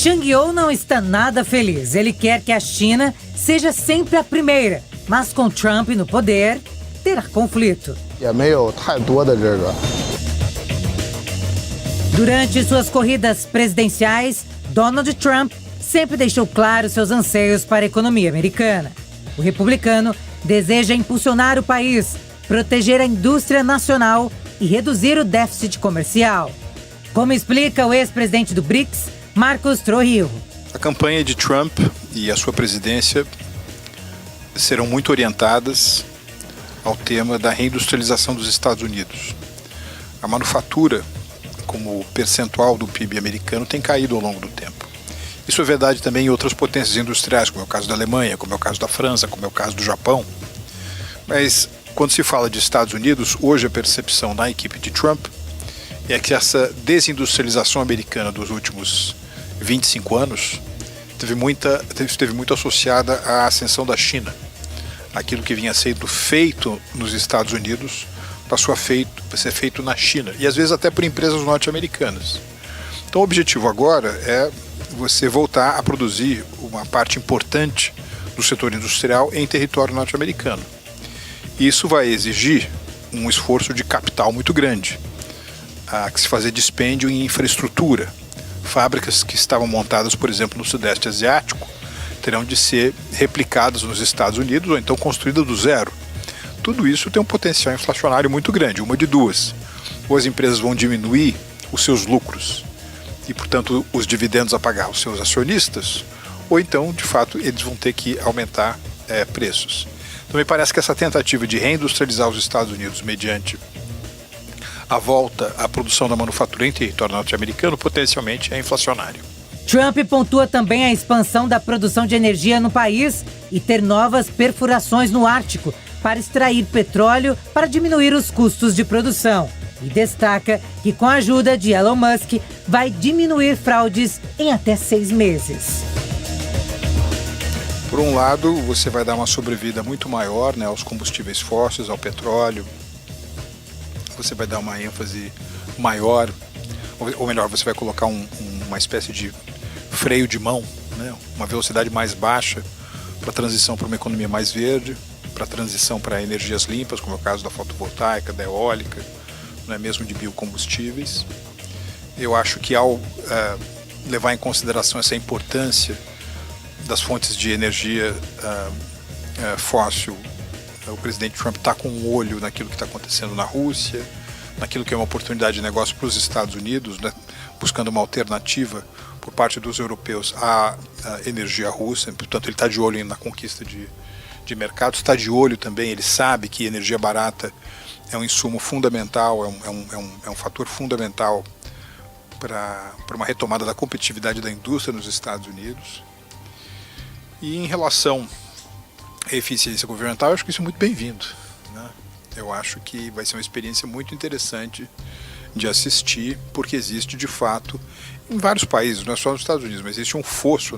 Zhang You não está nada feliz. Ele quer que a China seja sempre a primeira, mas com Trump no poder, terá conflito. Durante suas corridas presidenciais, Donald Trump sempre deixou claro seus anseios para a economia americana. O republicano deseja impulsionar o país, proteger a indústria nacional e reduzir o déficit comercial. Como explica o ex-presidente do BRICS, Marcos Trujillo. A campanha de Trump e a sua presidência serão muito orientadas ao tema da reindustrialização dos Estados Unidos. A manufatura, como percentual do PIB americano, tem caído ao longo do tempo. Isso é verdade também em outras potências industriais, como é o caso da Alemanha, como é o caso da França, como é o caso do Japão. Mas quando se fala de Estados Unidos, hoje a percepção na equipe de Trump é que essa desindustrialização americana dos últimos 25 anos esteve muito associada à ascensão da China. Aquilo que vinha sendo feito nos Estados Unidos passou a ser feito na China, e às vezes até por empresas norte-americanas. Então o objetivo agora é você voltar a produzir uma parte importante do setor industrial em território norte-americano. Isso vai exigir um esforço de capital muito grande, a que se fazer dispêndio em infraestrutura. Fábricas que estavam montadas, por exemplo, no Sudeste Asiático, terão de ser replicadas nos Estados Unidos ou então construídas do zero. Tudo isso tem um potencial inflacionário muito grande, uma de duas. Ou as empresas vão diminuir os seus lucros e, portanto, os dividendos a pagar aos seus acionistas, ou então, de fato, eles vão ter que aumentar preços. Então, me parece que essa tentativa de reindustrializar os Estados Unidos mediante a volta à produção da manufatura em território norte-americano potencialmente é inflacionário. Trump pontua também a expansão da produção de energia no país e ter novas perfurações no Ártico para extrair petróleo para diminuir os custos de produção. E destaca que com a ajuda de Elon Musk vai diminuir fraudes em até 6 meses. Por um lado, você vai dar uma sobrevida muito maior, aos combustíveis fósseis, ao petróleo. Você vai dar uma ênfase maior, ou melhor, você vai colocar uma espécie de freio de mão, uma velocidade mais baixa para a transição para uma economia mais verde, para a transição para energias limpas, como é o caso da fotovoltaica, da eólica, mesmo de biocombustíveis. Eu acho que ao levar em consideração essa importância das fontes de energia fóssil, o presidente Trump está com um olho naquilo que está acontecendo na Rússia, naquilo que é uma oportunidade de negócio para os Estados Unidos, buscando uma alternativa por parte dos europeus à energia russa. Portanto, ele está de olho na conquista de mercados, está de olho também, ele sabe que energia barata é um insumo fundamental, é um fator fundamental para uma retomada da competitividade da indústria nos Estados Unidos. E em relação à eficiência governamental, eu acho que isso é muito bem-vindo. Eu acho que vai ser uma experiência muito interessante de assistir, porque existe de fato, em vários países, não é só nos Estados Unidos, mas existe um fosso,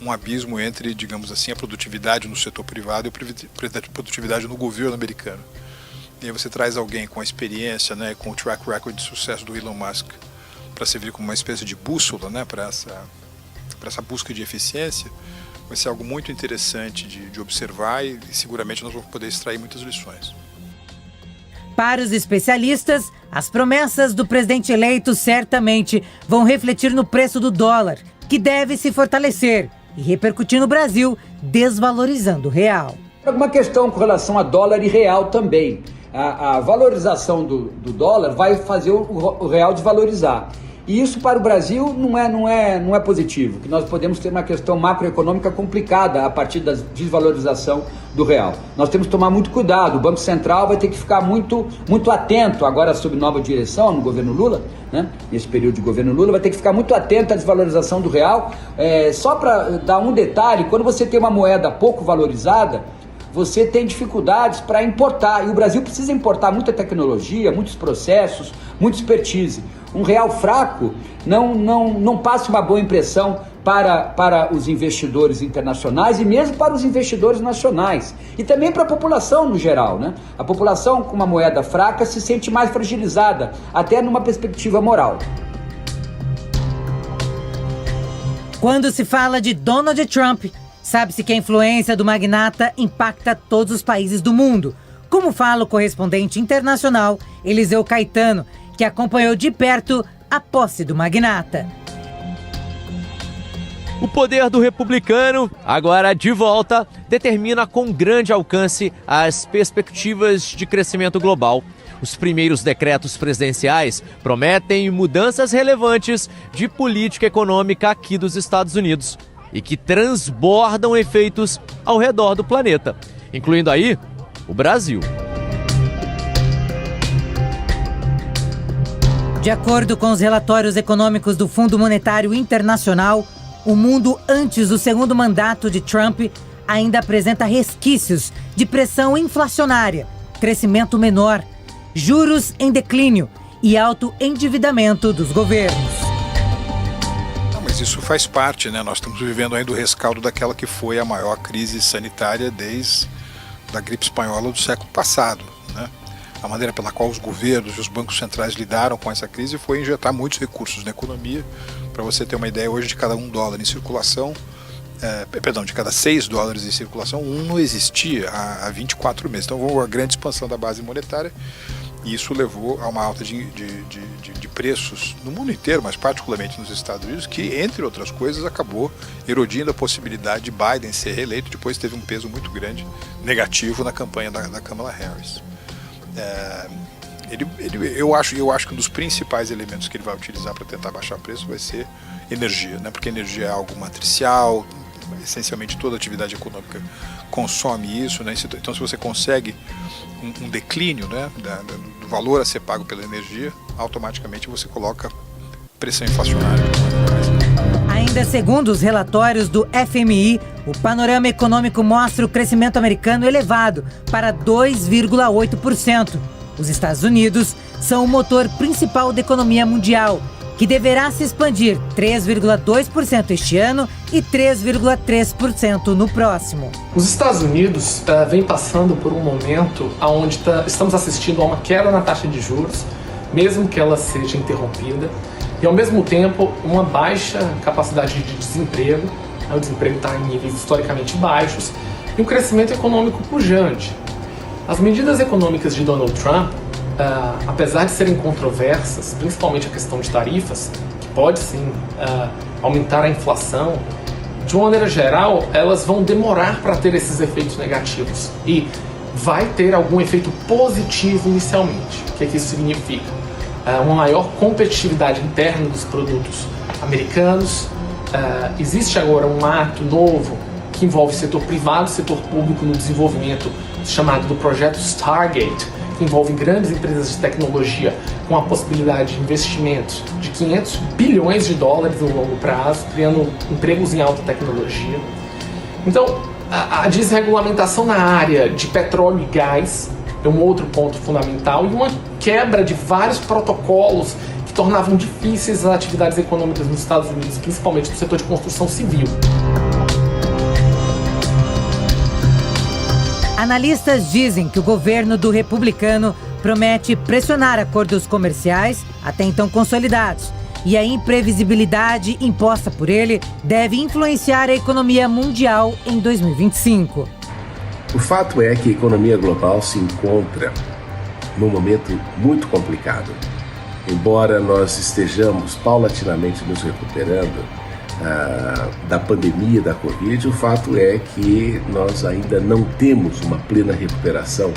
um abismo entre, digamos assim, a produtividade no setor privado e a produtividade no governo americano. E aí você traz alguém com a experiência, com o track record de sucesso do Elon Musk, para servir como uma espécie de bússola, para essa busca de eficiência. Vai ser algo muito interessante de observar e seguramente nós vamos poder extrair muitas lições. Para os especialistas, as promessas do presidente eleito certamente vão refletir no preço do dólar, que deve se fortalecer e repercutir no Brasil, desvalorizando o real. Uma questão com relação a dólar e real também. A valorização do dólar vai fazer o real desvalorizar. E isso para o Brasil não é positivo, que nós podemos ter uma questão macroeconômica complicada a partir da desvalorização do real. Nós temos que tomar muito cuidado, o Banco Central vai ter que ficar muito atento, agora sob nova direção no governo Lula, nesse período de governo Lula, vai ter que ficar muito atento à desvalorização do real. Só para dar um detalhe, quando você tem uma moeda pouco valorizada, você tem dificuldades para importar, e o Brasil precisa importar muita tecnologia, muitos processos, muita expertise. Um real fraco não passa uma boa impressão para os investidores internacionais e mesmo para os investidores nacionais. E também para a população no geral, A população com uma moeda fraca se sente mais fragilizada, até numa perspectiva moral. Quando se fala de Donald Trump, sabe-se que a influência do magnata impacta todos os países do mundo, como fala o correspondente internacional Eliseu Caetano, que acompanhou de perto a posse do magnata. O poder do republicano, agora de volta, determina com grande alcance as perspectivas de crescimento global. Os primeiros decretos presidenciais prometem mudanças relevantes de política econômica aqui dos Estados Unidos e que transbordam efeitos ao redor do planeta, incluindo aí o Brasil. De acordo com os relatórios econômicos do Fundo Monetário Internacional, o mundo antes do segundo mandato de Trump ainda apresenta resquícios de pressão inflacionária, crescimento menor, juros em declínio e alto endividamento dos governos. Mas isso faz parte, né? Nós estamos vivendo ainda o rescaldo daquela que foi a maior crise sanitária desde a gripe espanhola do século passado, né? A maneira pela qual os governos e os bancos centrais lidaram com essa crise foi injetar muitos recursos na economia. Para você ter uma ideia, hoje de cada $1 em circulação, de cada $6 em circulação, um não existia há 24 meses. Então houve uma grande expansão da base monetária e isso levou a uma alta de preços no mundo inteiro, mas particularmente nos Estados Unidos, que, entre outras coisas, acabou erodindo a possibilidade de Biden ser reeleito. Depois teve um peso muito grande negativo na campanha da Kamala Harris. Eu acho que um dos principais elementos que ele vai utilizar para tentar baixar o preço vai ser energia, né? Porque energia é algo matricial, essencialmente toda atividade econômica consome isso, né? Então, se você consegue um declínio, né, do valor a ser pago pela energia, automaticamente você coloca pressão inflacionária. Ainda segundo os relatórios do FMI, o panorama econômico mostra o crescimento americano elevado para 2,8%. Os Estados Unidos são o motor principal da economia mundial, que deverá se expandir 3,2% este ano e 3,3% no próximo. Os Estados Unidos vem passando por um momento onde estamos assistindo a uma queda na taxa de juros, mesmo que ela seja interrompida, e ao mesmo tempo uma baixa capacidade de desemprego, o desemprego está em níveis historicamente baixos, e um crescimento econômico pujante. As medidas econômicas de Donald Trump, apesar de serem controversas, principalmente a questão de tarifas, que pode sim aumentar a inflação, de uma maneira geral, elas vão demorar para ter esses efeitos negativos e vai ter algum efeito positivo inicialmente. O que isso significa? Uma maior competitividade interna dos produtos americanos. Existe agora um ato novo que envolve setor privado e setor público no desenvolvimento, chamado do projeto Stargate, que envolve grandes empresas de tecnologia com a possibilidade de investimentos de $500 bilhões no longo prazo, criando empregos em alta tecnologia. Então, a desregulamentação na área de petróleo e gás é um outro ponto fundamental e uma quebra de vários protocolos que tornavam difíceis as atividades econômicas nos Estados Unidos, principalmente no setor de construção civil. Analistas dizem que o governo do republicano promete pressionar acordos comerciais até então consolidados, e a imprevisibilidade imposta por ele deve influenciar a economia mundial em 2025. O fato é que a economia global se encontra num momento muito complicado. Embora nós estejamos paulatinamente nos recuperando da pandemia da Covid, o fato é que nós ainda não temos uma plena recuperação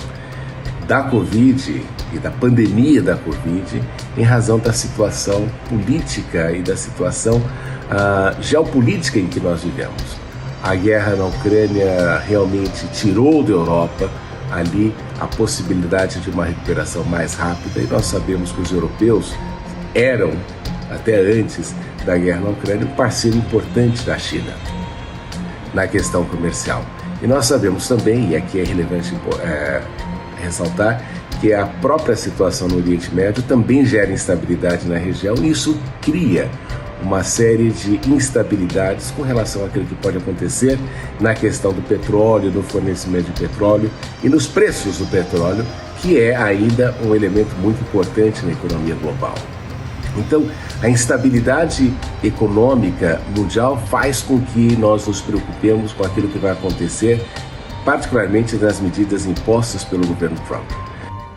da Covid e da pandemia da Covid em razão da situação política e da situação geopolítica em que nós vivemos. A guerra na Ucrânia realmente tirou da Europa ali a possibilidade de uma recuperação mais rápida, e nós sabemos que os europeus eram, até antes da guerra na Ucrânia, um parceiro importante da China na questão comercial. E nós sabemos também, e aqui é relevante ressaltar, que a própria situação no Oriente Médio também gera instabilidade na região, e isso cria uma série de instabilidades com relação àquilo que pode acontecer na questão do petróleo, no fornecimento de petróleo e nos preços do petróleo, que é ainda um elemento muito importante na economia global. Então, a instabilidade econômica mundial faz com que nós nos preocupemos com aquilo que vai acontecer, particularmente nas medidas impostas pelo governo Trump.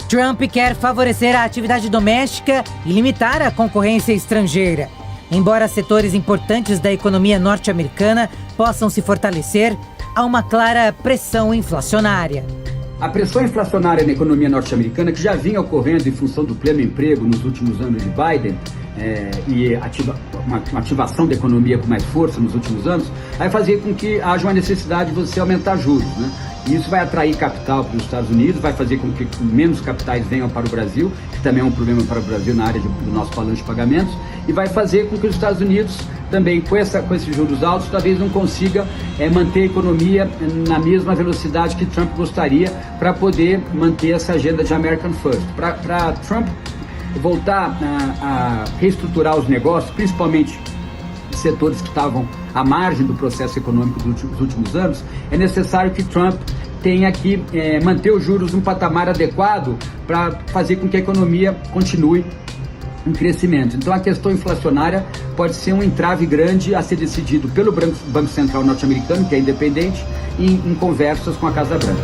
Trump quer favorecer a atividade doméstica e limitar a concorrência estrangeira. Embora setores importantes da economia norte-americana possam se fortalecer, há uma clara pressão inflacionária. A pressão inflacionária na economia norte-americana, que já vinha ocorrendo em função do pleno emprego nos últimos anos de Biden, e uma ativação da economia com mais força nos últimos anos, vai fazer com que haja uma necessidade de você aumentar juros, né? E isso vai atrair capital para os Estados Unidos, vai fazer com que menos capitais venham para o Brasil, que também é um problema para o Brasil na área do nosso balanço de pagamentos, e vai fazer com que os Estados Unidos também, com esses juros altos, talvez não consiga manter a economia na mesma velocidade que Trump gostaria para poder manter essa agenda de American First. Para Trump voltar a reestruturar os negócios, principalmente setores que estavam à margem do processo econômico dos últimos anos, é necessário que Trump tenha que manter os juros num patamar adequado para fazer com que a economia continue em crescimento. Então a questão inflacionária pode ser um entrave grande a ser decidido pelo Banco Central norte-americano, que é independente, em conversas com a Casa Branca.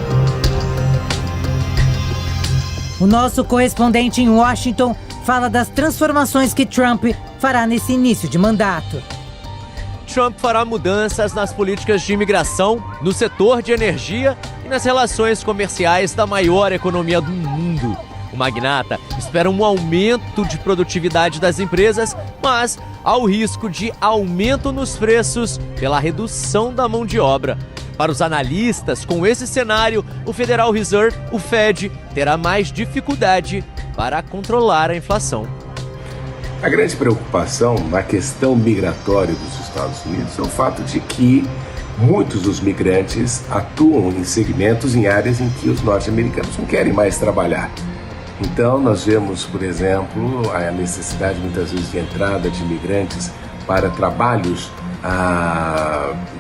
O nosso correspondente em Washington fala das transformações que Trump fará nesse início de mandato. Trump fará mudanças nas políticas de imigração, no setor de energia e nas relações comerciais da maior economia do mundo. O magnata espera um aumento de produtividade das empresas, mas há o risco de aumento nos preços pela redução da mão de obra. Para os analistas, com esse cenário, o Federal Reserve, o Fed, terá mais dificuldade para controlar a inflação. A grande preocupação na questão migratória dos Estados Unidos é o fato de que muitos dos migrantes atuam em segmentos, em áreas em que os norte-americanos não querem mais trabalhar. Então, nós vemos, por exemplo, a necessidade muitas vezes de entrada de imigrantes para trabalhos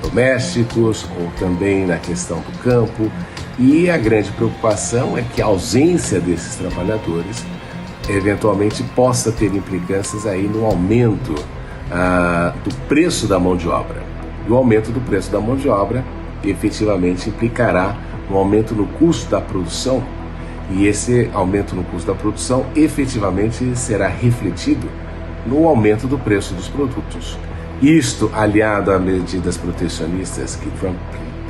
domésticos ou também na questão do campo. E a grande preocupação é que a ausência desses trabalhadores eventualmente possa ter implicâncias aí no aumento do preço da mão de obra. E o aumento do preço da mão de obra efetivamente implicará no aumento no custo da produção, e esse aumento no custo da produção efetivamente será refletido no aumento do preço dos produtos. Isto, aliado a medidas protecionistas que Trump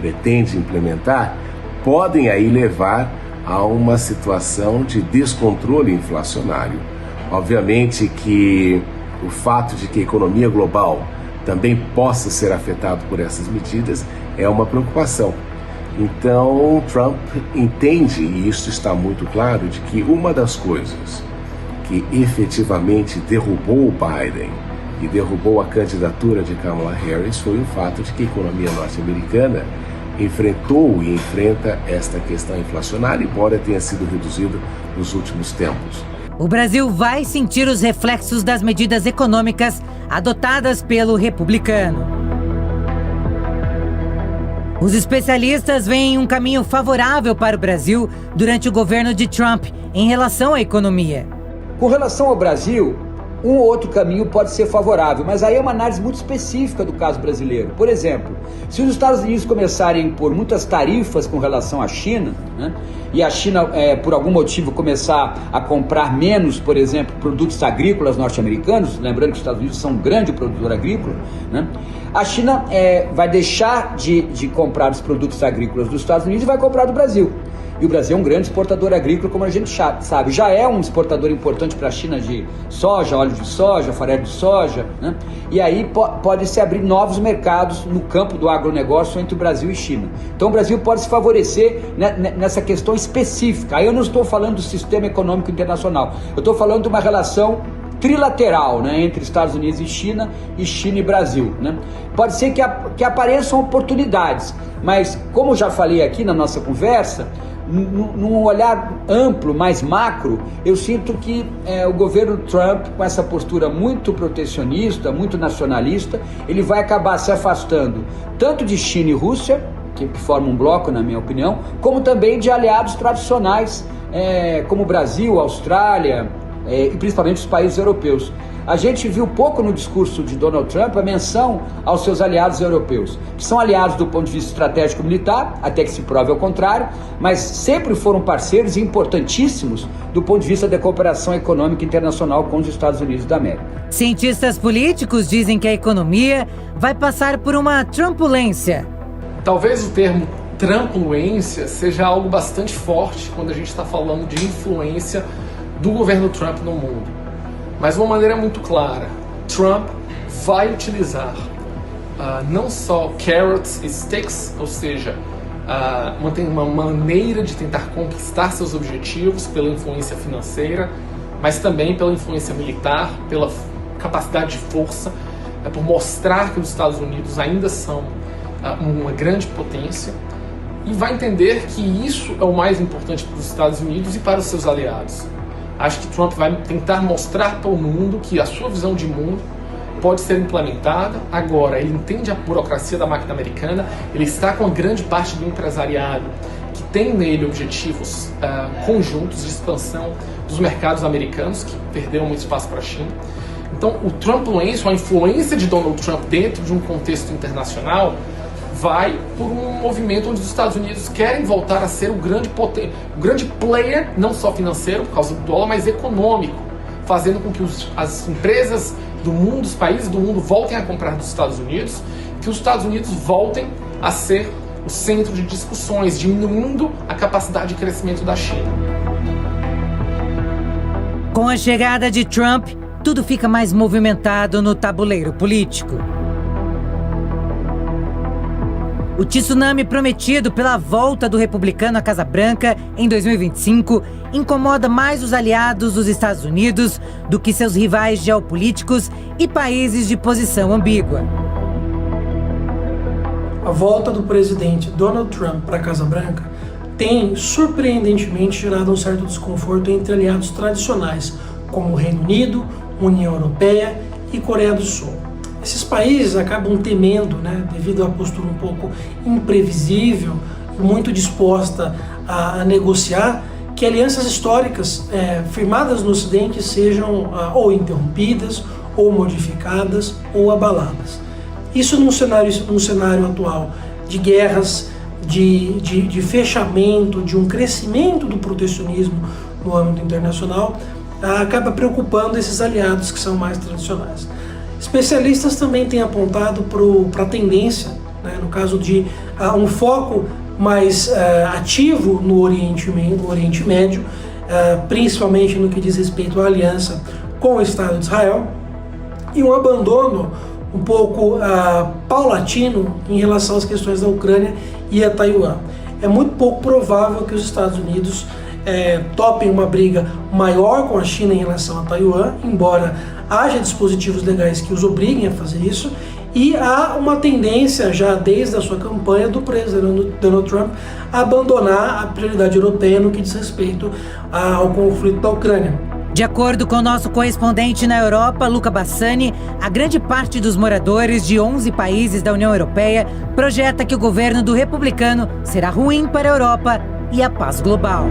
pretende implementar, podem aí levar a uma situação de descontrole inflacionário. Obviamente que o fato de que a economia global também possa ser afetado por essas medidas é uma preocupação. Então, Trump entende, e isso está muito claro, de que uma das coisas que efetivamente derrubou o Biden e derrubou a candidatura de Kamala Harris foi o fato de que a economia norte-americana enfrentou e enfrenta esta questão inflacionária, embora tenha sido reduzido nos últimos tempos. O Brasil vai sentir os reflexos das medidas econômicas adotadas pelo republicano. Os especialistas veem um caminho favorável para o Brasil durante o governo de Trump em relação à economia. Com relação ao Brasil, um ou outro caminho pode ser favorável, mas aí é uma análise muito específica do caso brasileiro. Por exemplo, se os Estados Unidos começarem a impor muitas tarifas com relação à China, né, e a China, por algum motivo, começar a comprar menos, por exemplo, produtos agrícolas norte-americanos, lembrando que os Estados Unidos são um grande produtor agrícola, né, a China vai deixar de comprar os produtos agrícolas dos Estados Unidos e vai comprar do Brasil. E o Brasil é um grande exportador agrícola, como a gente sabe. Já é um exportador importante para a China de soja, óleo de soja, farelo de soja, né? E aí pode se abrir novos mercados no campo do agronegócio entre o Brasil e China. Então o Brasil pode se favorecer nessa questão específica. Aí eu não estou falando do sistema econômico internacional. Eu estou falando de uma relação trilateral, né, entre Estados Unidos e China e Brasil, né? Pode ser que apareçam oportunidades, mas como já falei aqui na nossa conversa, num olhar amplo, mais macro, eu sinto que o governo Trump, com essa postura muito protecionista, muito nacionalista, ele vai acabar se afastando tanto de China e Rússia, que formam um bloco, na minha opinião, como também de aliados tradicionais, como Brasil, Austrália, e principalmente os países europeus. A gente viu pouco no discurso de Donald Trump a menção aos seus aliados europeus, que são aliados do ponto de vista estratégico militar, até que se prove ao contrário, mas sempre foram parceiros importantíssimos do ponto de vista da cooperação econômica internacional com os Estados Unidos da América. Cientistas políticos dizem que a economia vai passar por uma trumpulência. Talvez o termo trumpulência seja algo bastante forte quando a gente está falando de influência do governo Trump no mundo. Mas de uma maneira muito clara, Trump vai utilizar não só carrots e sticks, ou seja, uma maneira de tentar conquistar seus objetivos pela influência financeira, mas também pela influência militar, pela capacidade de força, por mostrar que os Estados Unidos ainda são uma grande potência, e vai entender que isso é o mais importante para os Estados Unidos e para os seus aliados. Acho que Trump vai tentar mostrar para o mundo que a sua visão de mundo pode ser implementada. Agora, ele entende a burocracia da máquina americana, ele está com a grande parte do empresariado que tem nele objetivos conjuntos de expansão dos mercados americanos, que perderam muito espaço para a China. Então, o Trumpulência, a influência de Donald Trump dentro de um contexto internacional, vai por um movimento onde os Estados Unidos querem voltar a ser o grande player, não só financeiro, por causa do dólar, mas econômico, fazendo com que as empresas do mundo, os países do mundo voltem a comprar dos Estados Unidos, que os Estados Unidos voltem a ser o centro de discussões, diminuindo a capacidade de crescimento da China. Com a chegada de Trump, tudo fica mais movimentado no tabuleiro político. O tsunami prometido pela volta do republicano à Casa Branca em 2025 incomoda mais os aliados dos Estados Unidos do que seus rivais geopolíticos e países de posição ambígua. A volta do presidente Donald Trump para a Casa Branca tem, surpreendentemente, gerado um certo desconforto entre aliados tradicionais, como o Reino Unido, União Europeia e Coreia do Sul. Esses países acabam temendo, devido à postura um pouco imprevisível, muito disposta a negociar, que alianças históricas firmadas no Ocidente sejam ou interrompidas, ou modificadas, ou abaladas. Isso num cenário atual de guerras, de fechamento, de um crescimento do protecionismo no âmbito internacional, acaba preocupando esses aliados que são mais tradicionais. Especialistas também têm apontado para a tendência, no caso de um foco mais ativo no Oriente Médio, principalmente no que diz respeito à aliança com o Estado de Israel, e um abandono um pouco paulatino em relação às questões da Ucrânia e a Taiwan. É muito pouco provável que os Estados Unidos topem uma briga maior com a China em relação a Taiwan, embora haja dispositivos legais que os obriguem a fazer isso, e há uma tendência já desde a sua campanha do presidente Donald Trump a abandonar a prioridade europeia no que diz respeito ao conflito da Ucrânia. De acordo com o nosso correspondente na Europa, Luca Bassani, a grande parte dos moradores de 11 países da União Europeia projeta que o governo do republicano será ruim para a Europa e a paz global.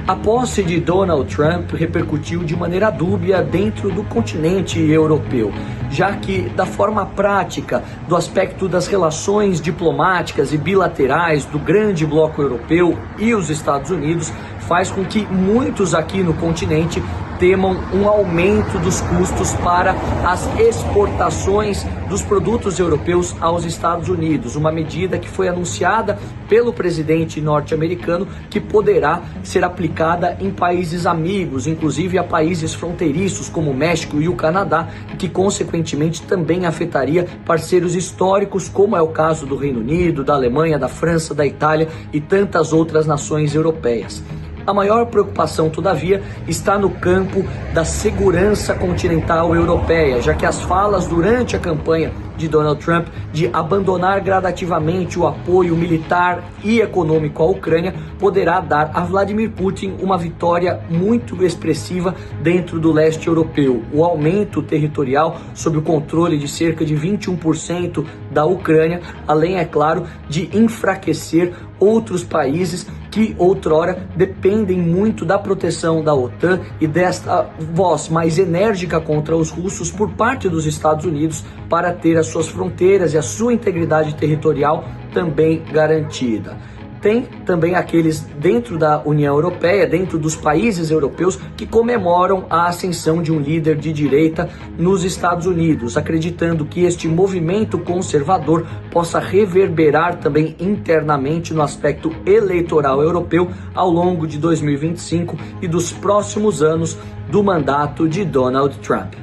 A posse de Donald Trump repercutiu de maneira dúbia dentro do continente europeu, já que, da forma prática, do aspecto das relações diplomáticas e bilaterais do grande bloco europeu e os Estados Unidos, faz com que muitos aqui no continente temam um aumento dos custos para as exportações dos produtos europeus aos Estados Unidos, uma medida que foi anunciada pelo presidente norte-americano que poderá ser aplicada em países amigos, inclusive a países fronteiriços como o México e o Canadá, que consequentemente também afetaria parceiros históricos como é o caso do Reino Unido, da Alemanha, da França, da Itália e tantas outras nações europeias. A maior preocupação, todavia, está no campo da segurança continental europeia, já que as falas durante a campanha de Donald Trump de abandonar gradativamente o apoio militar e econômico à Ucrânia poderá dar a Vladimir Putin uma vitória muito expressiva dentro do leste europeu. O aumento territorial sob o controle de cerca de 21% da Ucrânia, além, é claro, de enfraquecer outros países que outrora dependem muito da proteção da OTAN e desta voz mais enérgica contra os russos por parte dos Estados Unidos para ter as suas fronteiras e a sua integridade territorial também garantida. Tem também aqueles dentro da União Europeia, dentro dos países europeus, que comemoram a ascensão de um líder de direita nos Estados Unidos, acreditando que este movimento conservador possa reverberar também internamente no aspecto eleitoral europeu ao longo de 2025 e dos próximos anos do mandato de Donald Trump.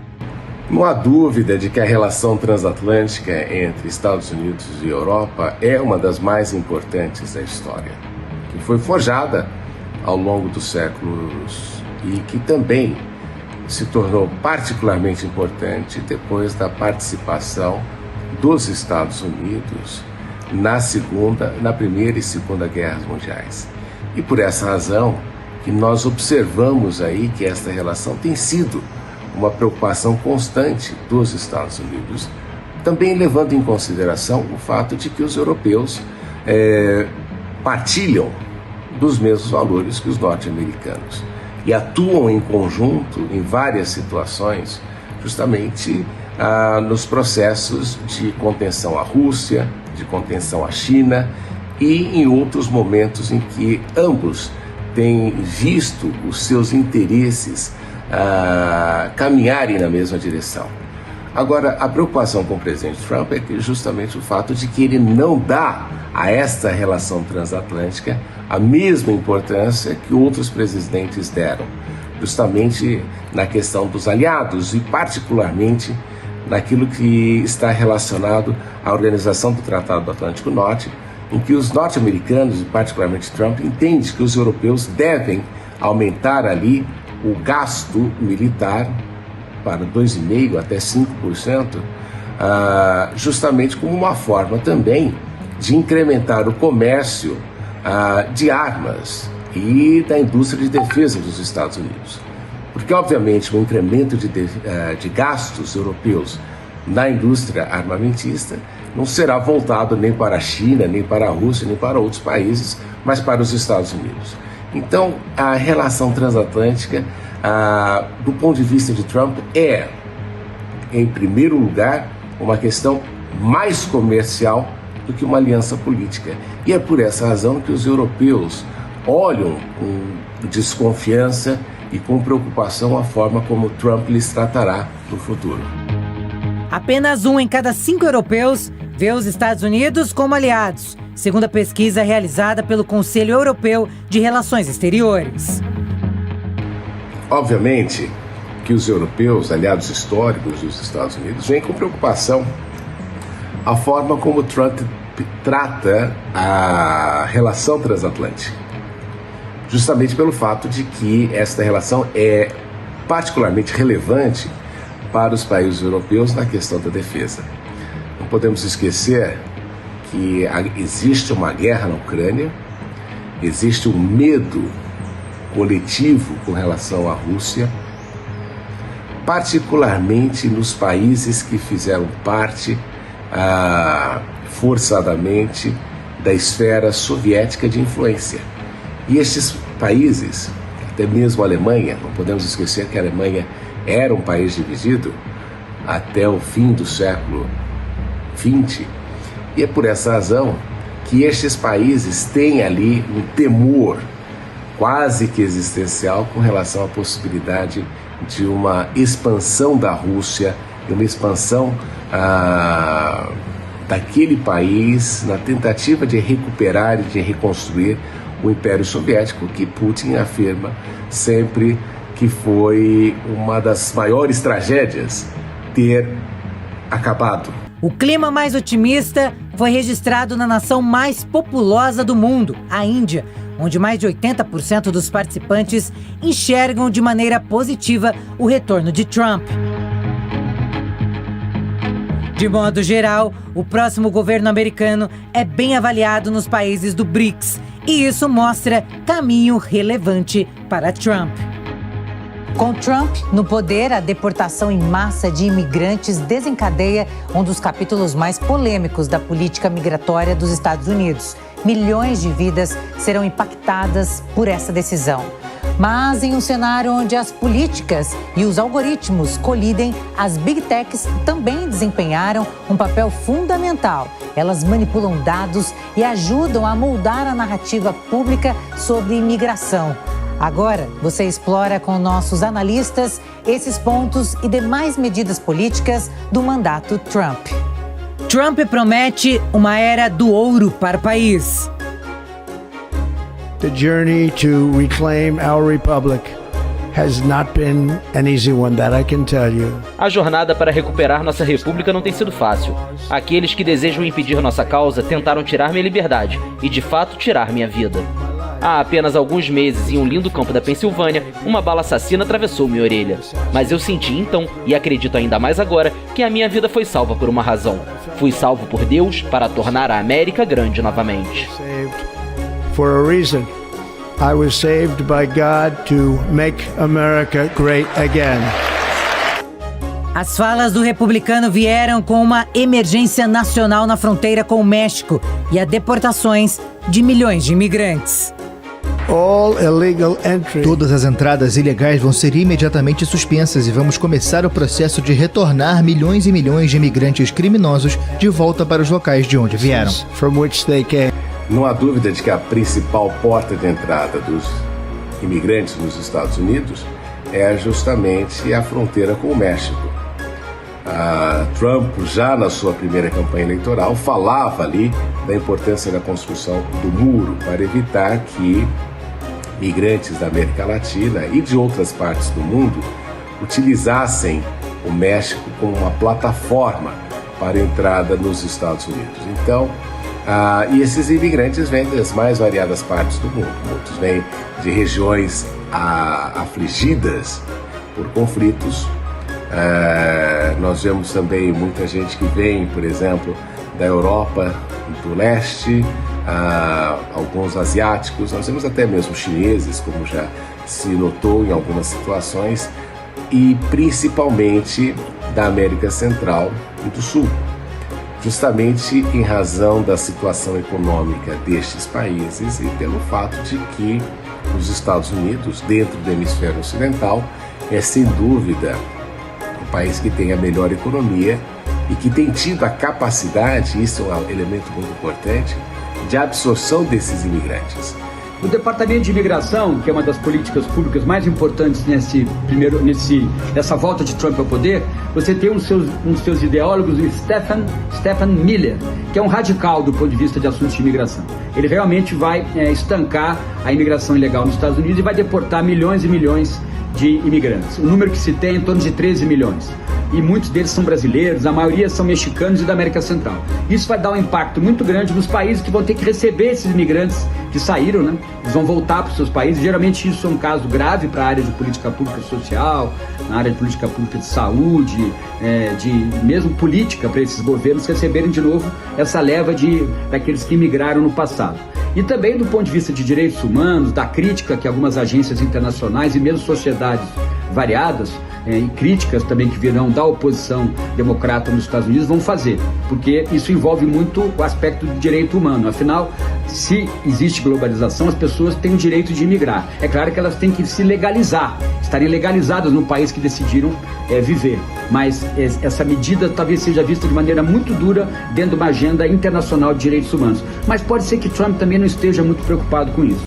Não há dúvida de que a relação transatlântica entre Estados Unidos e Europa é uma das mais importantes da história, que foi forjada ao longo dos séculos e que também se tornou particularmente importante depois da participação dos Estados Unidos na Primeira e Segunda Guerras Mundiais. E por essa razão que nós observamos aí que esta relação tem sido uma preocupação constante dos Estados Unidos, também levando em consideração o fato de que os europeus partilham dos mesmos valores que os norte-americanos e atuam em conjunto em várias situações, justamente nos processos de contenção à Rússia, de contenção à China e em outros momentos em que ambos têm visto os seus interesses caminharem na mesma direção. Agora, a preocupação com o presidente Trump é que justamente o fato de que ele não dá a esta relação transatlântica a mesma importância que outros presidentes deram, justamente na questão dos aliados e particularmente naquilo que está relacionado à organização do Tratado do Atlântico Norte, em que os norte-americanos, e particularmente Trump, entendem que os europeus devem aumentar ali o gasto militar para 2,5% até 5%, justamente como uma forma também de incrementar o comércio de armas e da indústria de defesa dos Estados Unidos. Porque, obviamente, o incremento de gastos europeus na indústria armamentista não será voltado nem para a China, nem para a Rússia, nem para outros países, mas para os Estados Unidos. Então, a relação transatlântica, do ponto de vista de Trump, é, em primeiro lugar, uma questão mais comercial do que uma aliança política. E é por essa razão que os europeus olham com desconfiança e com preocupação a forma como Trump lhes tratará no futuro. Apenas 1 em cada 5 europeus vê os Estados Unidos como aliados, segundo a pesquisa realizada pelo Conselho Europeu de Relações Exteriores. Obviamente que os europeus, aliados históricos dos Estados Unidos, veem com preocupação a forma como Trump trata a relação transatlântica, justamente pelo fato de que esta relação é particularmente relevante para os países europeus na questão da defesa. Não podemos esquecer que existe uma guerra na Ucrânia, existe um medo coletivo com relação à Rússia, particularmente nos países que fizeram parte forçadamente da esfera soviética de influência. E estes países, até mesmo a Alemanha, não podemos esquecer que a Alemanha era um país dividido até o fim do século XX, e é por essa razão que estes países têm ali um temor quase que existencial com relação à possibilidade de uma expansão da Rússia, de uma expansão daquele país na tentativa de recuperar e de reconstruir o Império Soviético, que Putin afirma sempre que foi uma das maiores tragédias ter acabado. O clima mais otimista foi registrado na nação mais populosa do mundo, a Índia, onde mais de 80% dos participantes enxergam de maneira positiva o retorno de Trump. De modo geral, o próximo governo americano é bem avaliado nos países do BRICS, e isso mostra caminho relevante para Trump. Com Trump no poder, a deportação em massa de imigrantes desencadeia um dos capítulos mais polêmicos da política migratória dos Estados Unidos. milhões de vidas serão impactadas por essa decisão. Mas em um cenário onde as políticas e os algoritmos colidem, as Big Techs também desempenharam um papel fundamental. Elas manipulam dados e ajudam a moldar a narrativa pública sobre imigração. Agora, você explora com nossos analistas esses pontos e demais medidas políticas do mandato Trump. Trump promete uma era do ouro para o país. The journey to reclaim our republic has not been an easy one, that I can tell you. A jornada para recuperar nossa república não tem sido fácil. Aqueles que desejam impedir nossa causa tentaram tirar minha liberdade e, de fato, tirar minha vida. Há apenas alguns meses, em um lindo campo da Pensilvânia, uma bala assassina atravessou minha orelha. Mas eu senti então, e acredito ainda mais agora, que a minha vida foi salva por uma razão. Fui salvo por Deus para tornar a América grande novamente. For a reason. I was saved by God to make America great again. As falas do republicano vieram com uma emergência nacional na fronteira com o México e a deportações de milhões de imigrantes. All illegal entry. Todas as entradas ilegais vão ser imediatamente suspensas e vamos começar o processo de retornar milhões e milhões de imigrantes criminosos de volta para os locais de onde vieram. From which they came. Não há dúvida de que a principal porta de entrada dos imigrantes nos Estados Unidos é justamente a fronteira com o México. Trump, já na sua primeira campanha eleitoral, falava ali da importância da construção do muro para evitar que migrantes da América Latina e de outras partes do mundo utilizassem o México como uma plataforma para entrada nos Estados Unidos. Então, e esses imigrantes vêm das mais variadas partes do mundo. Muitos vêm de regiões afligidas por conflitos. Nós vemos também muita gente que vem, por exemplo, da Europa do Leste, alguns asiáticos. Nós vemos até mesmo chineses, como já se notou em algumas situações, e principalmente da América Central e do Sul. Justamente em razão da situação econômica destes países e pelo fato de que os Estados Unidos, dentro do hemisfério ocidental, é sem dúvida o país que tem a melhor economia e que tem tido a capacidade, isso é um elemento muito importante, de absorção desses imigrantes. O Departamento de Imigração, que é uma das políticas públicas mais importantes nessa volta de Trump ao poder, você tem um dos seus ideólogos, o Stephen Miller, que é um radical do ponto de vista de assuntos de imigração. Ele realmente vai estancar a imigração ilegal nos Estados Unidos e vai deportar milhões e milhões de imigrantes. O número que se tem é em torno de 13 milhões. E muitos deles são brasileiros, a maioria são mexicanos e da América Central. Isso vai dar um impacto muito grande nos países que vão ter que receber esses imigrantes que saíram, né? Eles vão voltar para os seus países. Geralmente isso é um caso grave para a área de política pública social, na área de política pública de saúde, de mesmo política para esses governos receberem de novo essa leva daqueles que imigraram no passado. E também do ponto de vista de direitos humanos, da crítica que algumas agências internacionais e mesmo sociedades variadas e críticas também que virão da oposição democrata nos Estados Unidos vão fazer, porque isso envolve muito o aspecto do direito humano. Afinal, se existe globalização, as pessoas têm o direito de imigrar. É claro que elas têm que se legalizar, estarem legalizadas no país que decidiram viver. Mas essa medida talvez seja vista de maneira muito dura dentro de uma agenda internacional de direitos humanos. Mas pode ser que Trump também não esteja muito preocupado com isso.